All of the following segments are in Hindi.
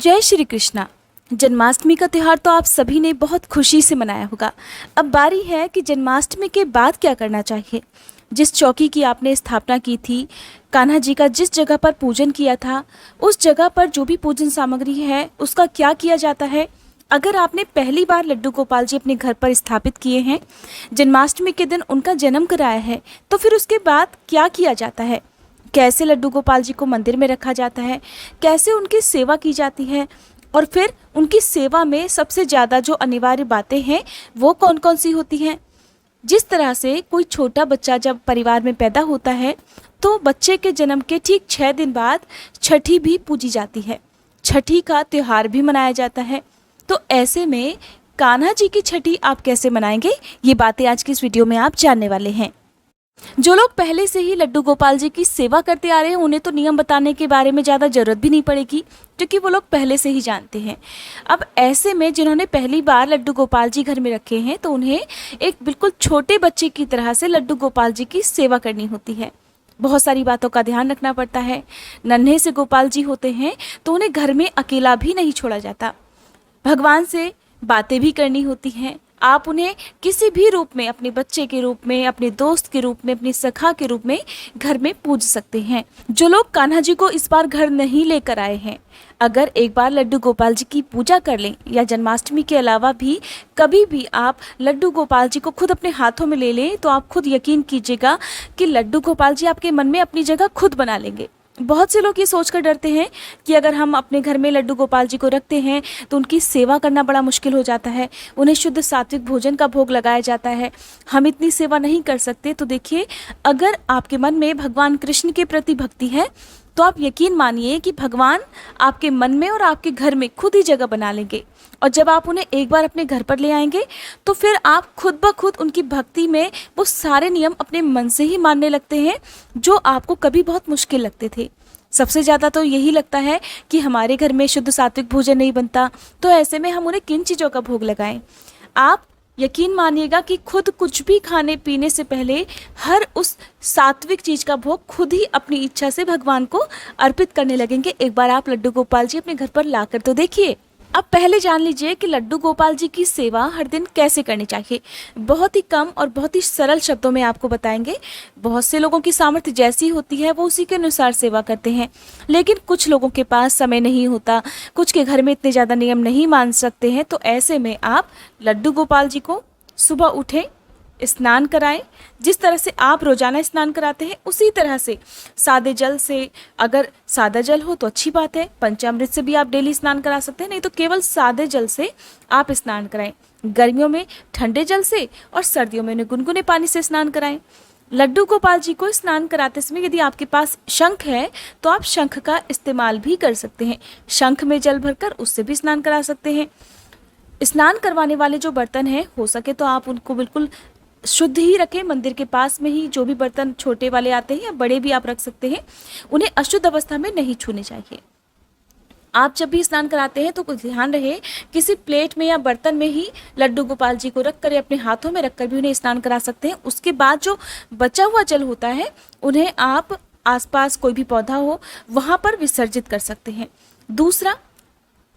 जय श्री कृष्णा। जन्माष्टमी का त्यौहार तो आप सभी ने बहुत खुशी से मनाया होगा। अब बारी है कि जन्माष्टमी के बाद क्या करना चाहिए। जिस चौकी की आपने स्थापना की थी, कान्हा जी का जिस जगह पर पूजन किया था, उस जगह पर जो भी पूजन सामग्री है उसका क्या किया जाता है। अगर आपने पहली बार लड्डू गोपाल जी अपने घर पर स्थापित किए हैं, जन्माष्टमी के दिन उनका जन्म कराया है, तो फिर उसके बाद क्या किया जाता है, कैसे लड्डू गोपाल जी को मंदिर में रखा जाता है, कैसे उनकी सेवा की जाती है, और फिर उनकी सेवा में सबसे ज़्यादा जो अनिवार्य बातें हैं वो कौन कौन सी होती हैं। जिस तरह से कोई छोटा बच्चा जब परिवार में पैदा होता है तो बच्चे के जन्म के ठीक 6 दिन बाद छठी भी पूजी जाती है, छठी का त्यौहार भी मनाया जाता है। तो ऐसे में कान्हा जी की छठी आप कैसे मनाएंगे, ये बातें आज की इस वीडियो में आप जानने वाले हैं। जो लोग पहले से ही लड्डू गोपाल जी की सेवा करते आ रहे हैं उन्हें तो नियम बताने के बारे में ज़्यादा ज़रूरत भी नहीं पड़ेगी, क्योंकि वो लोग पहले से ही जानते हैं। अब ऐसे में जिन्होंने पहली बार लड्डू गोपाल जी घर में रखे हैं तो उन्हें एक बिल्कुल छोटे बच्चे की तरह से लड्डू गोपाल जी की सेवा करनी होती है। बहुत सारी बातों का ध्यान रखना पड़ता है। नन्हे से गोपाल जी होते हैं तो उन्हें घर में अकेला भी नहीं छोड़ा जाता, भगवान से बातें भी करनी होती हैं। आप उन्हें किसी भी रूप में, अपने बच्चे के रूप में, अपने दोस्त के रूप में, अपनी सखा के रूप में घर में पूज सकते हैं। जो लोग कान्हा जी को इस बार घर नहीं लेकर आए हैं, अगर एक बार लड्डू गोपाल जी की पूजा कर लें या जन्माष्टमी के अलावा भी कभी भी आप लड्डू गोपाल जी को खुद अपने हाथों में ले लें तो आप खुद यकीन कीजिएगा कि लड्डू गोपाल जी आपके मन में अपनी जगह खुद बना लेंगे। बहुत से लोग ये सोचकर डरते हैं कि अगर हम अपने घर में लड्डू गोपाल जी को रखते हैं तो उनकी सेवा करना बड़ा मुश्किल हो जाता है, उन्हें शुद्ध सात्विक भोजन का भोग लगाया जाता है, हम इतनी सेवा नहीं कर सकते। तो देखिए, अगर आपके मन में भगवान कृष्ण के प्रति भक्ति है तो आप यकीन मानिए कि भगवान आपके मन में और आपके घर में खुद ही जगह बना लेंगे। और जब आप उन्हें एक बार अपने घर पर ले आएंगे तो फिर आप खुद ब खुद उनकी भक्ति में वो सारे नियम अपने मन से ही मानने लगते हैं जो आपको कभी बहुत मुश्किल लगते थे। सबसे ज़्यादा तो यही लगता है कि हमारे घर में शुद्ध सात्विक भोजन नहीं बनता, तो ऐसे में हम उन्हें किन चीज़ों का भोग लगाएं। आप यकीन मानिएगा कि खुद कुछ भी खाने पीने से पहले हर उस सात्विक चीज़ का भोग खुद ही अपनी इच्छा से भगवान को अर्पित करने लगेंगे। एक बार आप लड्डू गोपाल जी अपने घर पर ला कर तो देखिए। अब पहले जान लीजिए कि लड्डू गोपाल जी की सेवा हर दिन कैसे करनी चाहिए। बहुत ही कम और बहुत ही सरल शब्दों में आपको बताएंगे। बहुत से लोगों की सामर्थ्य जैसी होती है वो उसी के अनुसार सेवा करते हैं, लेकिन कुछ लोगों के पास समय नहीं होता, कुछ के घर में इतने ज़्यादा नियम नहीं मान सकते हैं। तो ऐसे में आप लड्डू गोपाल जी को सुबह उठें, स्नान कराएं। जिस तरह से आप रोजाना स्नान कराते हैं उसी तरह से सादे जल से, अगर सादा जल हो तो अच्छी बात है, पंचामृत से भी आप डेली स्नान करा सकते हैं, नहीं तो केवल सादे जल से आप स्नान कराएं। गर्मियों में ठंडे जल से और सर्दियों में उन्हें गुनगुने पानी से स्नान कराएं। लड्डू गोपाल जी को स्नान कराते समय यदि आपके पास शंख है तो आप शंख का इस्तेमाल भी कर सकते हैं, शंख में जल भरकर उससे भी स्नान करा सकते हैं। स्नान करवाने वाले जो बर्तन हैं हो सके तो आप उनको बिल्कुल शुद्ध ही रखें। मंदिर के पास में ही जो भी बर्तन छोटे वाले आते हैं या बड़े भी आप रख सकते हैं, उन्हें अशुद्ध अवस्था में नहीं छूने चाहिए। आप जब भी स्नान कराते हैं तो कुछ ध्यान रहे किसी प्लेट में या बर्तन में ही लड्डू गोपाल जी को रखकर या अपने हाथों में रखकर भी उन्हें स्नान करा सकते हैं। उसके बाद जो बचा हुआ जल होता है उन्हें आप आसपास कोई भी पौधा हो वहाँ पर विसर्जित कर सकते हैं। दूसरा,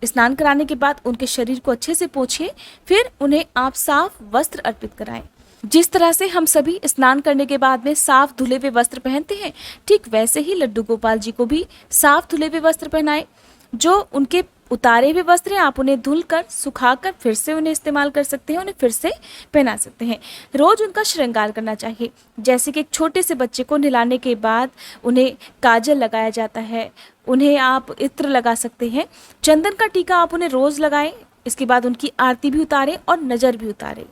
स्नान कराने के बाद उनके शरीर को अच्छे से पोंछिए, फिर उन्हें आप साफ वस्त्र अर्पित कराएं। जिस तरह से हम सभी स्नान करने के बाद में साफ धुले हुए वस्त्र पहनते हैं, ठीक वैसे ही लड्डू गोपाल जी को भी साफ धुले हुए वस्त्र पहनाएं। जो उनके उतारे हुए वस्त्र हैं आप उन्हें धुलकर सुखाकर फिर से उन्हें इस्तेमाल कर सकते हैं, उन्हें फिर से पहना सकते हैं। रोज उनका श्रृंगार करना चाहिए, जैसे कि एक छोटे से बच्चे को नहलाने के बाद उन्हें काजल लगाया जाता है, उन्हें आप इत्र लगा सकते हैं। चंदन का टीका आप उन्हें रोज लगाएं। इसके बाद उनकी आरती भी उतारें और नज़र भी उतारें।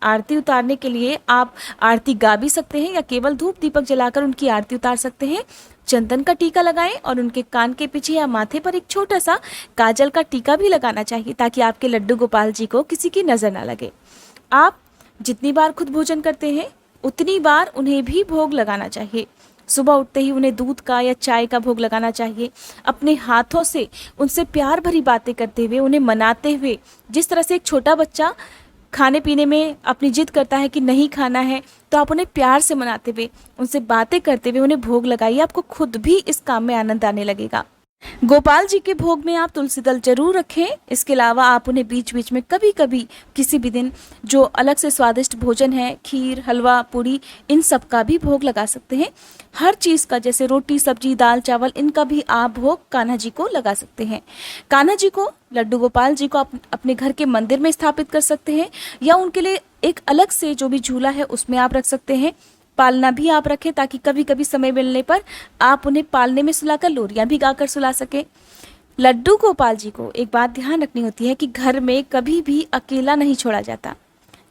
आरती उतारने के लिए आप आरती गा भी सकते हैं या केवल धूप दीपक जलाकर उनकी आरती उतार सकते हैं। चंदन का टीका लगाएं और उनके कान के पीछे या माथे पर एक छोटा सा काजल का टीका भी लगाना चाहिए, ताकि आपके लड्डू गोपाल जी को किसी की नज़र ना लगे। आप जितनी बार खुद भोजन करते हैं उतनी बार उन्हें भी भोग लगाना चाहिए। सुबह उठते ही उन्हें दूध का या चाय का भोग लगाना चाहिए। अपने हाथों से उनसे प्यार भरी बातें करते हुए, उन्हें मनाते हुए, जिस तरह से एक छोटा बच्चा खाने पीने में अपनी जिद करता है कि नहीं खाना है, तो आप उन्हें प्यार से मनाते हुए, उनसे बातें करते हुए उन्हें भोग लगाइए। आपको खुद भी इस काम में आनंद आने लगेगा। गोपाल जी के भोग में आप तुलसी दल जरूर रखें। इसके अलावा आप उन्हें बीच बीच में कभी कभी किसी भी दिन जो अलग से स्वादिष्ट भोजन है, खीर, हलवा, पूरी, इन सब का भी भोग लगा सकते हैं। हर चीज़ का, जैसे रोटी, सब्जी, दाल, चावल, इनका भी आप भोग कान्हा जी को लगा सकते हैं। कान्हा जी को, लड्डू गोपाल जी को आप अपने घर के मंदिर में स्थापित कर सकते हैं, या उनके लिए एक अलग से जो भी झूला है उसमें आप रख सकते हैं। पालना भी आप रखें ताकि कभी कभी समय मिलने पर आप उन्हें पालने में सुलाकर लोरियां भी गाकर सुला सकें। लड्डू गोपाल जी को एक बात ध्यान रखनी होती है कि घर में कभी भी अकेला नहीं छोड़ा जाता।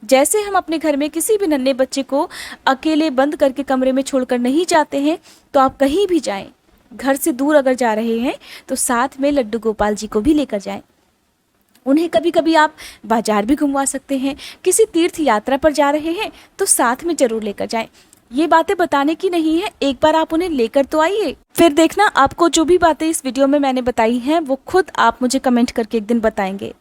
जैसे हम अपने घर में किसी भी नन्हे बच्चे को अकेले बंद करके कमरे में छोड़कर नहीं जाते हैं, तो आप कहीं भी जाएं, घर से दूर अगर जा रहे हैं तो साथ में लड्डू गोपाल जी को भी लेकर जाएं। उन्हें कभी कभी आप बाजार भी घुमवा सकते हैं। किसी तीर्थ यात्रा पर जा रहे हैं तो साथ में जरूर लेकर जाएं। ये बातें बताने की नहीं है, एक बार आप उन्हें लेकर तो आइए, फिर देखना आपको जो भी बातें इस वीडियो में मैंने बताई हैं वो खुद आप मुझे कमेंट करके एक दिन बताएंगे।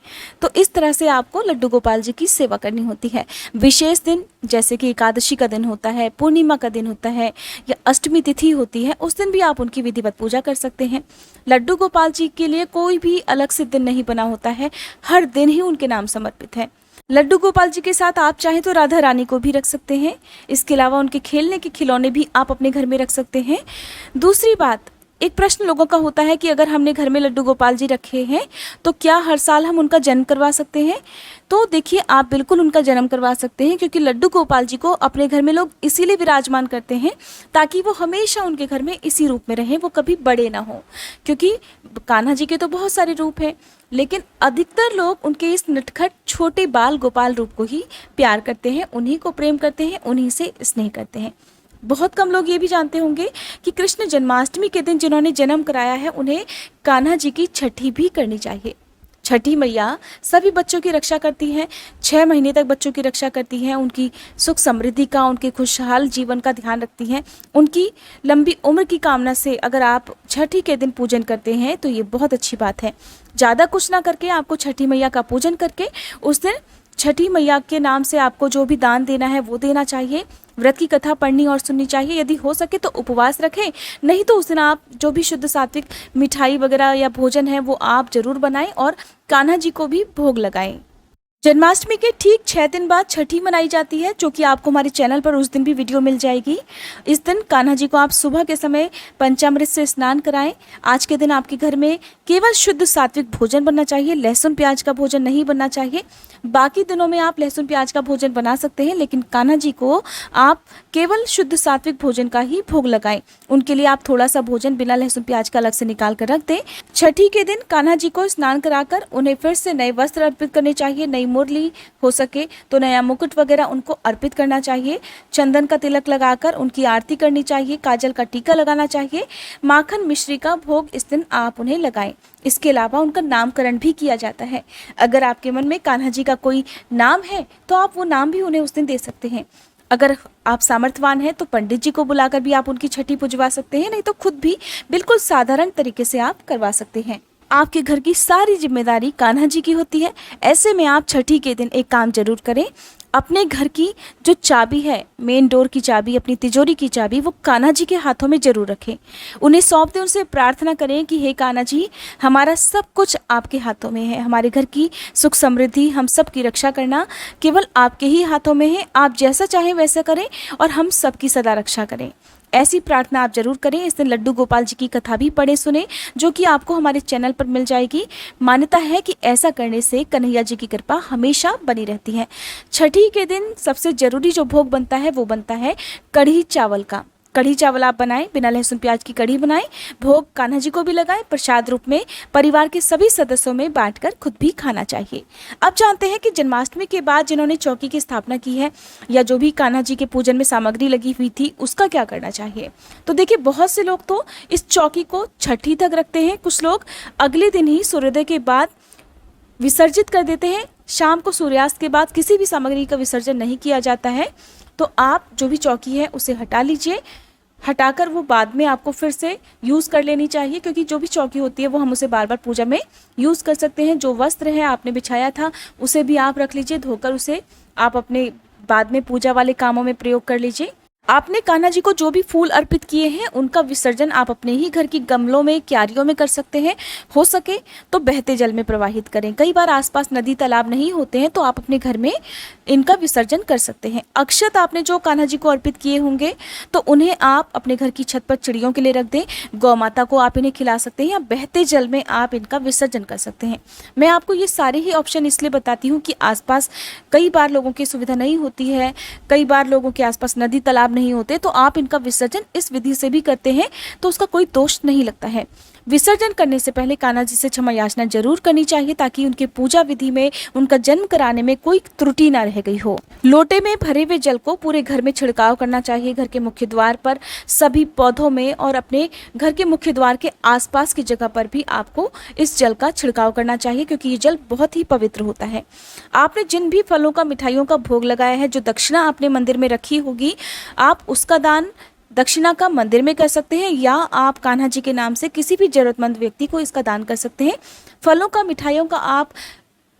तो इस तरह से आपको लड्डू गोपाल जी की सेवा करनी होती है। विशेष दिन जैसे कि एकादशी का दिन होता है, पूर्णिमा का दिन होता है, या अष्टमी तिथि होती है, उस दिन भी आप उनकी विधिवत पूजा कर सकते हैं। लड्डू गोपाल जी के लिए कोई भी अलग से दिन नहीं बना होता है, हर दिन ही उनके नाम समर्पित है। लड्डू गोपाल जी के साथ आप चाहें तो राधा रानी को भी रख सकते हैं। इसके अलावा उनके खेलने के खिलौने भी आप अपने घर में रख सकते हैं। दूसरी बात, एक प्रश्न लोगों का होता है कि अगर हमने घर में लड्डू गोपाल जी रखे हैं तो क्या हर साल हम उनका जन्म करवा सकते हैं? तो देखिए, आप बिल्कुल उनका जन्म करवा सकते हैं, क्योंकि लड्डू गोपाल जी को अपने घर में लोग इसीलिए विराजमान करते हैं ताकि वो हमेशा उनके घर में इसी रूप में रहें, वो कभी बड़े ना हो। क्योंकि कान्हा जी के तो बहुत सारे रूप हैं, लेकिन अधिकतर लोग उनके इस नटखट छोटे बाल गोपाल रूप को ही प्यार करते हैं, उन्हीं को प्रेम करते हैं, उन्हीं से स्नेह करते हैं। बहुत कम लोग ये भी जानते होंगे कि कृष्ण जन्माष्टमी के दिन जिन्होंने जन्म कराया है उन्हें कान्हा जी की छठी भी करनी चाहिए। छठी मैया सभी बच्चों की रक्षा करती हैं, 6 महीने तक बच्चों की रक्षा करती हैं, उनकी सुख समृद्धि का, उनके खुशहाल जीवन का ध्यान रखती हैं। उनकी लंबी उम्र की कामना से अगर आप छठी के दिन पूजन करते हैं तो ये बहुत अच्छी बात है। ज़्यादा कुछ ना करके आपको छठी मैया का पूजन करके उस दिन छठी मैया के नाम से आपको जो भी दान देना है वो देना चाहिए। व्रत की कथा पढ़नी और सुननी चाहिए। यदि हो सके तो उपवास रखें, नहीं तो उस दिन आप जो भी शुद्ध सात्विक मिठाई वगैरह या भोजन है वो आप जरूर बनाएं और कान्हा जी को भी भोग लगाएं। जन्माष्टमी के ठीक 6 दिन बाद छठी मनाई जाती है, जो कि आपको हमारे चैनल पर उस दिन भी वीडियो मिल जाएगी। इस दिन कान्हा जी को आप सुबह के समय पंचामृत से स्नान कराएं। आज के दिन आपके घर में केवल शुद्ध सात्विक भोजन बनना चाहिए, लहसुन प्याज का भोजन नहीं बनना चाहिए। बाकी दिनों में आप लहसुन प्याज का भोजन बना सकते हैं, लेकिन कान्हा जी को आप केवल शुद्ध सात्विक भोजन का ही भोग लगाएं। उनके लिए आप थोड़ा सा भोजन बिना लहसुन प्याज का अलग से निकाल कर रख दें। छठी के दिन कान्हा जी को स्नान कराकर उन्हें फिर से नए वस्त्र अर्पित करने चाहिए, नई मुरली, हो सके तो नया मुकुट वगैरह उनको अर्पित करना चाहिए। चंदन का तिलक लगाकर उनकी आरती करनी चाहिए, काजल का टीका लगाना चाहिए। माखन मिश्री का भोग इस दिन आप उन्हें लगाएं। इसके अलावा उनका नामकरण भी किया जाता है। अगर आपके मन में कान्हा जी का कोई नाम है तो आप वो नाम भी उन्हें उस दिन दे सकते हैं। अगर आप सामर्थ्यवान हैं तो पंडित जी को बुलाकर भी आप उनकी छठी पुजवा सकते हैं, नहीं तो खुद भी बिल्कुल साधारण तरीके से आप करवा सकते हैं। आपके घर की सारी जिम्मेदारी कान्हा जी की होती है। ऐसे में आप छठी के दिन एक काम जरूर करें, अपने घर की जो चाबी है, मेन डोर की चाबी, अपनी तिजोरी की चाबी, वो कान्हा जी के हाथों में जरूर रखें। उन्हें सौंप दें, उनसे प्रार्थना करें कि हे कान्हा जी, हमारा सब कुछ आपके हाथों में है, हमारे घर की सुख समृद्धि, हम सब की रक्षा करना केवल आपके ही हाथों में है। आप जैसा चाहें वैसा करें और हम सबकी सदा रक्षा करें। ऐसी प्रार्थना आप जरूर करें। इस दिन लड्डू गोपाल जी की कथा भी पढ़ें सुने, जो कि आपको हमारे चैनल पर मिल जाएगी। मान्यता है कि ऐसा करने से कन्हैया जी की कृपा हमेशा बनी रहती है। छठी के दिन सबसे जरूरी जो भोग बनता है वो बनता है कढ़ी चावल का। कढ़ी चावल आप बनाएं, बिना लहसुन प्याज की कढ़ी बनाएं, भोग कान्हा जी को भी लगाएं, प्रसाद रूप में परिवार के सभी सदस्यों में बांटकर खुद भी खाना चाहिए। अब जानते हैं कि जन्माष्टमी के बाद जिन्होंने चौकी की स्थापना की है या जो भी कान्हा जी के पूजन में सामग्री लगी हुई थी उसका क्या करना चाहिए। तो देखिए, बहुत से लोग तो इस चौकी को छठी तक रखते हैं, कुछ लोग अगले दिन ही सूर्योदय के बाद विसर्जित कर देते हैं। शाम को सूर्यास्त के बाद किसी भी सामग्री का विसर्जन नहीं किया जाता है। तो आप जो भी चौकी है उसे हटा लीजिए, हटाकर वो बाद में आपको फिर से यूज़ कर लेनी चाहिए, क्योंकि जो भी चौकी होती है वो हम उसे बार बार पूजा में यूज़ कर सकते हैं। जो वस्त्र है आपने बिछाया था उसे भी आप रख लीजिए, धोकर उसे आप अपने बाद में पूजा वाले कामों में प्रयोग कर लीजिए। आपने कान्हा जी को जो भी फूल अर्पित किए हैं उनका विसर्जन आप अपने ही घर की गमलों में, क्यारियों में कर सकते हैं। हो सके तो बहते जल में प्रवाहित करें। कई बार आसपास नदी तालाब नहीं होते हैं तो आप अपने घर में इनका विसर्जन कर सकते हैं। अक्षत आपने जो कान्हा जी को अर्पित किए होंगे तो उन्हें आप अपने घर की छत पर चिड़ियों के लिए रख दें। गौ माता को आप इन्हें खिला सकते हैं या बहते जल में आप इनका विसर्जन कर सकते हैं। मैं आपको ये सारे ही ऑप्शन इसलिए बताती हूँ कि आसपास कई बार लोगों की सुविधा नहीं होती है, कई बार लोगों के आसपास नदी तालाब नहीं होते, तो आप इनका विसर्जन इस विधि से भी करते हैं तो उसका कोई दोष नहीं लगता है। विसर्जन करने से पहले कान्हा जी से क्षमा याचना जरूर करनी चाहिए ताकि उनके पूजा विधि में, उनका जन्म कराने में कोई त्रुटि ना रह गई हो। लोटे में भरे हुए जल को पूरे घर में छिड़काव करना चाहिए। घर के मुख्य द्वार पर, सभी पौधों में और अपने घर के मुख्य द्वार के आसपास की जगह पर भी आपको इस जल का छिड़काव करना चाहिए क्योंकि ये जल बहुत ही पवित्र होता है। आपने जिन भी फलों का, मिठाइयों का भोग लगाया है, जो दक्षिणा आपने मंदिर में रखी होगी, आप उसका दान दक्षिणा का मंदिर में कर सकते हैं या आप कान्हा जी के नाम से किसी भी जरूरतमंद व्यक्ति को इसका दान कर सकते हैं। फलों का, मिठाइयों का आप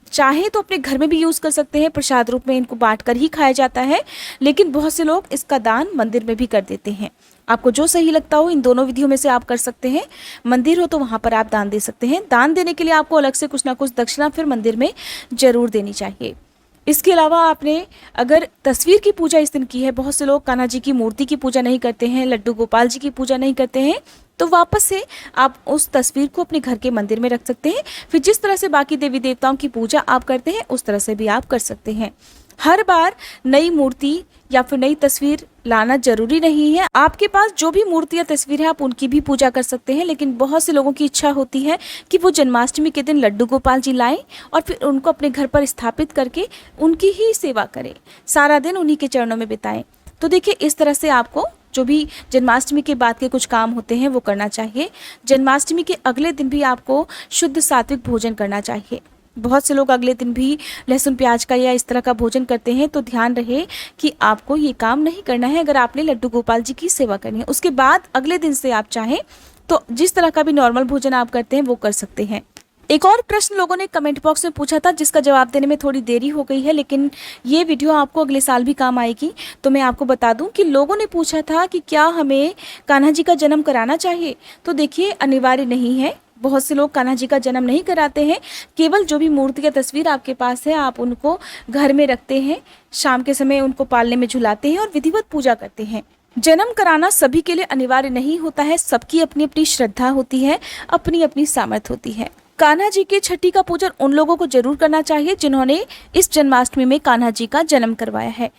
चाहे तो अपने घर में भी यूज़ कर सकते हैं, प्रसाद रूप में इनको बांट कर ही खाया जाता है, लेकिन बहुत से लोग इसका दान मंदिर में भी कर देते हैं। आपको जो सही लगता हो इन दोनों विधियों में से आप कर सकते हैं। मंदिर हो तो वहाँ पर आप दान दे सकते हैं। दान देने के लिए आपको अलग से कुछ ना कुछ दक्षिणा फिर मंदिर में जरूर देनी चाहिए। इसके अलावा आपने अगर तस्वीर की पूजा इस दिन की है, बहुत से लोग कान्हा जी की मूर्ति की पूजा नहीं करते हैं, लड्डू गोपाल जी की पूजा नहीं करते हैं, तो वापस से आप उस तस्वीर को अपने घर के मंदिर में रख सकते हैं। फिर जिस तरह से बाकी देवी देवताओं की पूजा आप करते हैं उस तरह से भी आप कर सकते हैं। हर बार नई मूर्ति या फिर नई तस्वीर लाना जरूरी नहीं है। आपके पास जो भी मूर्ति या तस्वीर है आप उनकी भी पूजा कर सकते हैं, लेकिन बहुत से लोगों की इच्छा होती है कि वो जन्माष्टमी के दिन लड्डू गोपाल जी लाएं और फिर उनको अपने घर पर स्थापित करके उनकी ही सेवा करें, सारा दिन उन्हीं के चरणों में बिताएं। तो देखिए, इस तरह से आपको जो भी जन्माष्टमी के बाद के कुछ काम होते हैं वो करना चाहिए। जन्माष्टमी के अगले दिन भी आपको शुद्ध सात्विक भोजन करना चाहिए। बहुत से लोग अगले दिन भी लहसुन प्याज का या इस तरह का भोजन करते हैं, तो ध्यान रहे कि आपको ये काम नहीं करना है अगर आपने लड्डू गोपाल जी की सेवा करनी है। उसके बाद अगले दिन से आप चाहें तो जिस तरह का भी नॉर्मल भोजन आप करते हैं वो कर सकते हैं। एक और प्रश्न लोगों ने कमेंट बॉक्स में पूछा था जिसका जवाब देने में थोड़ी देरी हो गई है, लेकिन ये वीडियो आपको अगले साल भी काम आएगी। तो मैं आपको बता दूं कि लोगों ने पूछा था कि क्या हमें कान्हा जी का जन्म कराना चाहिए। तो देखिए, अनिवार्य नहीं है। बहुत से लोग कान्हा जी का जन्म नहीं कराते हैं, केवल जो भी मूर्ति या तस्वीर आपके पास है आप उनको घर में रखते हैं, शाम के समय उनको पालने में झुलाते हैं और विधिवत पूजा करते हैं। जन्म कराना सभी के लिए अनिवार्य नहीं होता है, सबकी अपनी अपनी श्रद्धा होती है, अपनी अपनी सामर्थ्य होती है। कान्हा जी की छठी का पूजन उन लोगों को जरूर करना चाहिए जिन्होंने इस जन्माष्टमी में कान्हा जी का जन्म करवाया है।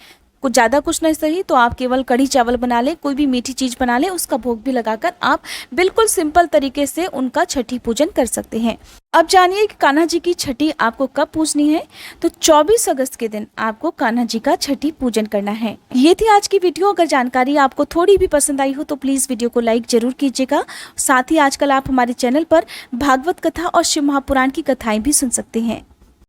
कुछ ज़्यादा कुछ नहीं सही तो आप केवल कढ़ी चावल बना लें, कोई भी मीठी चीज़ बना लें, उसका भोग भी लगाकर आप बिल्कुल सिंपल तरीके से उनका छठी पूजन कर सकते हैं। अब जानिए कि कान्हा जी की छठी आपको कब पूजनी है। तो 24 अगस्त के दिन आपको कान्हा जी का छठी पूजन करना है। ये थी आज की वीडियो। अगर जानकारी आपको थोड़ी भी पसंद आई हो तो प्लीज़ वीडियो को लाइक जरूर कीजिएगा। साथ ही आजकल आप हमारे चैनल पर भागवत कथा और शिव महापुराण की कथाएं भी सुन सकते हैं।